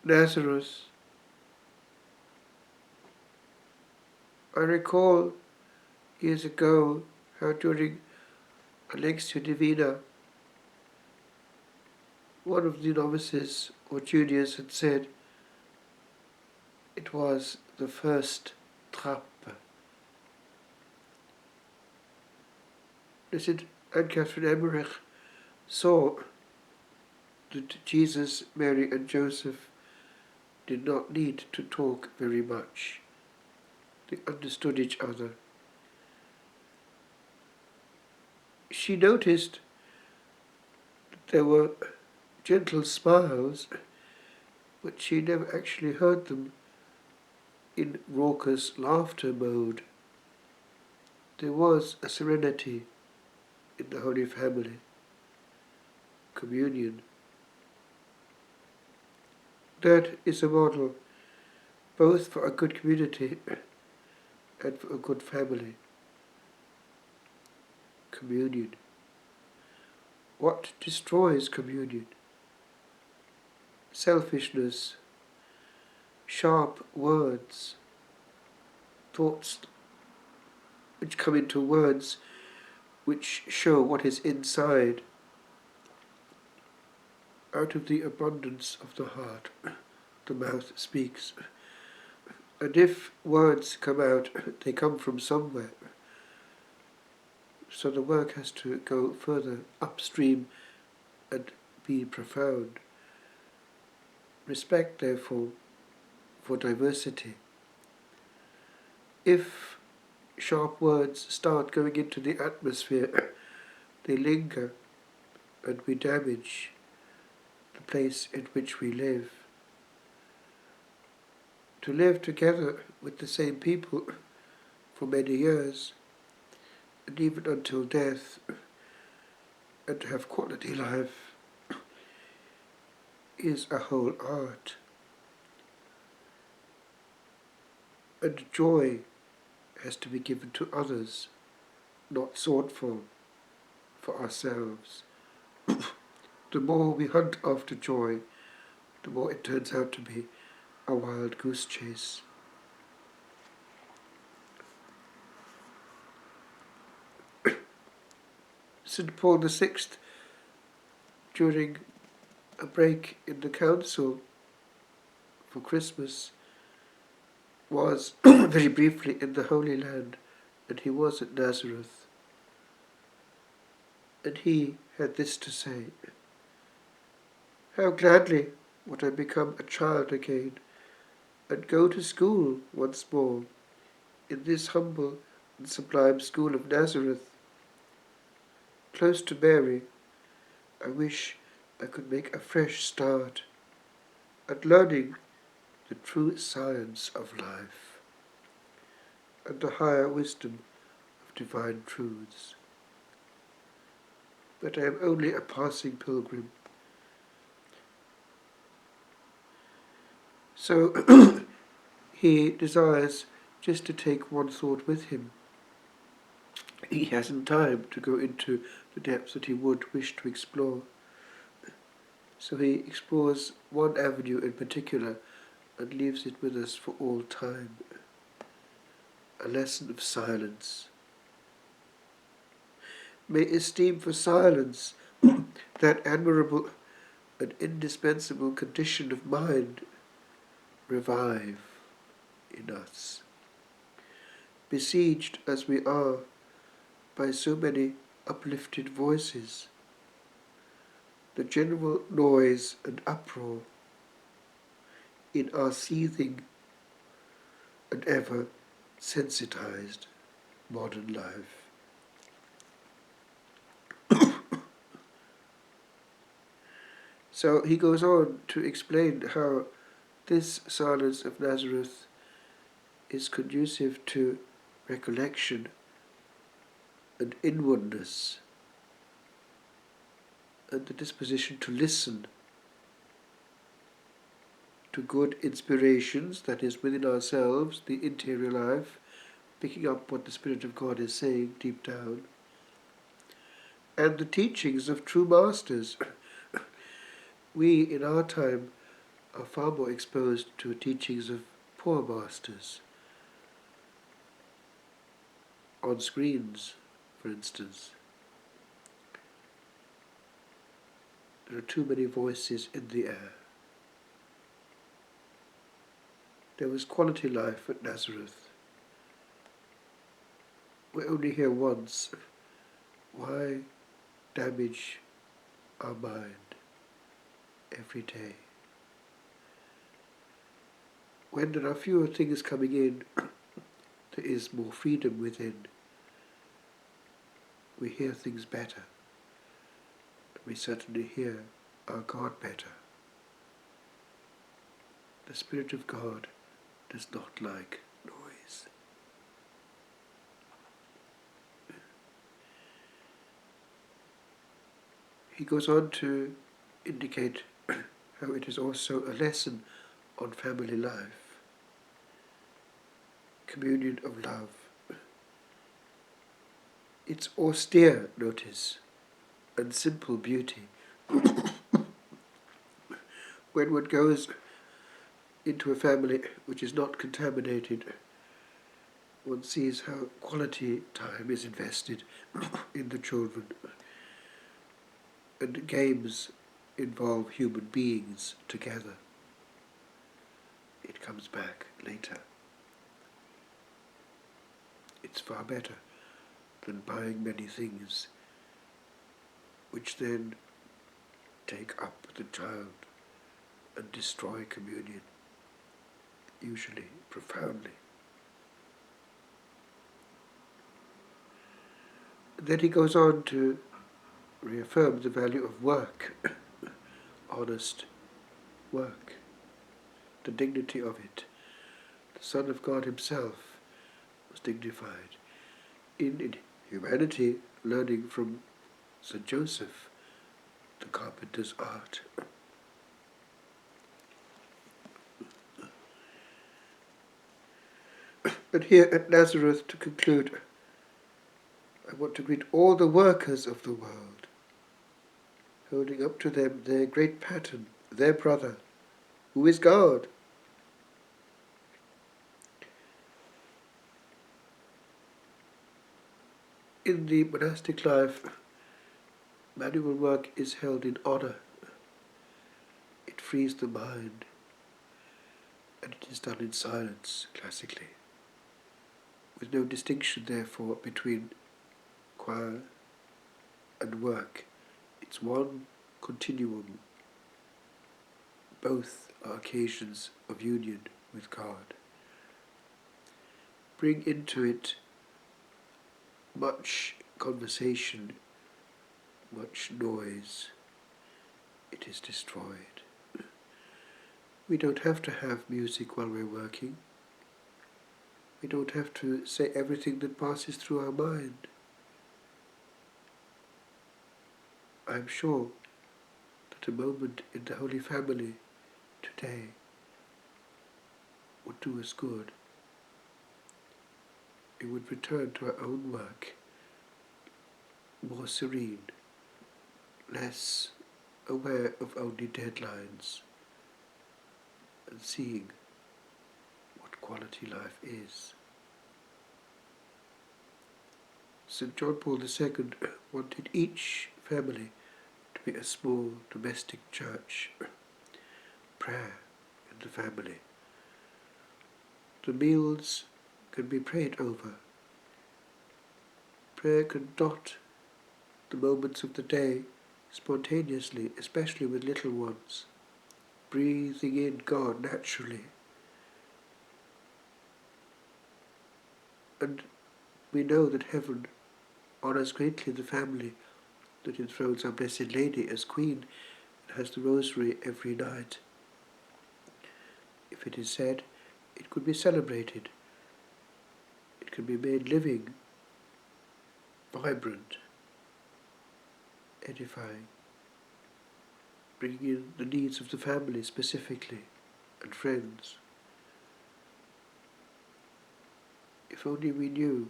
Nazareth. I recall years ago how during a Lectio Divina, one of the novices or juniors had said it was the first Trappe. Blessed Anne Catherine Emmerich saw that Jesus, Mary and Joseph did not need to talk very much. They understood each other. She noticed that there were gentle smiles, but she never actually heard them in raucous laughter mode. There was a serenity in the Holy Family, communion. That is a model both for a good community and for a good family. Communion. What destroys communion? Selfishness, sharp words, thoughts which come into words which show what is inside. Out of the abundance of the heart, the mouth speaks. And if words come out, they come from somewhere. So the work has to go further upstream and be profound. Respect, therefore, for diversity. If sharp words start going into the atmosphere, they linger and we damage the place in which we live. To live together with the same people for many years, and even until death, and to have quality life, is a whole art. And joy has to be given to others, not sought for ourselves. The more we hunt after joy, the more it turns out to be a wild goose chase. St. Paul VI, during a break in the council for Christmas, was very briefly in the Holy Land, and he was at Nazareth. And he had this to say: "How gladly would I become a child again, and go to school once more, in this humble and sublime school of Nazareth. Close to Mary, I wish I could make a fresh start at learning the true science of life and the higher wisdom of divine truths. But I am only a passing pilgrim." So he desires just to take one thought with him. He hasn't time to go into the depths that he would wish to explore. So he explores one avenue in particular and leaves it with us for all time. A lesson of silence. May esteem for silence that admirable and indispensable condition of mind revive in us. Besieged as we are by so many uplifted voices, the general noise and uproar in our seething and ever sensitized modern life. So he goes on to explain how this silence of Nazareth is conducive to recollection and inwardness and the disposition to listen to good inspirations, that is, within ourselves, the interior life, picking up what the Spirit of God is saying deep down, and the teachings of true masters. We, in our time, are far more exposed to teachings of poor masters. On screens, for instance, there are too many voices in the air. There was quality life at Nazareth. We're only here once. Why damage our mind every day? When there are fewer things coming in, there is more freedom within. We hear things better. We certainly hear our God better. The Spirit of God does not like noise. He goes on to indicate how it is also a lesson on family life, communion of love. It's austere, notice, and simple beauty. When one goes into a family which is not contaminated, one sees how quality time is invested in the children, and games involve human beings together. It comes back later. It's far better than buying many things which then take up the child and destroy communion, usually profoundly. Then he goes on to reaffirm the value of work, honest work, the dignity of it. The Son of God himself was dignified. In humanity, learning from St. Joseph, the carpenter's art. And here at Nazareth, to conclude, I want to greet all the workers of the world, holding up to them their great pattern, their brother, who is God. In the monastic life, manual work is held in honor. It frees the mind, and it is done in silence, classically, with no distinction, therefore, between choir and work. It's one continuum. Both are occasions of union with God. Bring into it much conversation, much noise, it is destroyed. We don't have to have music while we're working. We don't have to say everything that passes through our mind. I'm sure that a moment in the Holy Family today would do us good. We would return to our own work, more serene, less aware of only deadlines, and seeing what quality life is. St. John Paul II wanted each family to be a small domestic church. Prayer in the family. The meals can be prayed over. Prayer can dot the moments of the day spontaneously, especially with little ones, breathing in God naturally. And we know that heaven honors greatly the family that enthrones our Blessed Lady as Queen and has the rosary every night. If it is said, it could be celebrated. It can be made living, vibrant, edifying, bringing in the needs of the family specifically, and friends. If only we knew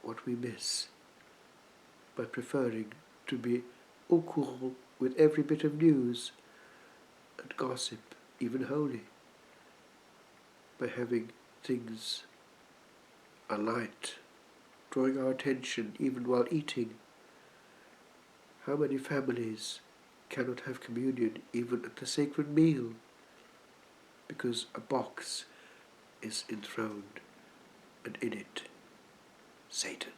what we miss by preferring to be au courant with every bit of news and gossip even holy, by having things alight, drawing our attention even while eating. How many families cannot have communion even at the sacred meal because a box is enthroned and in it Satan?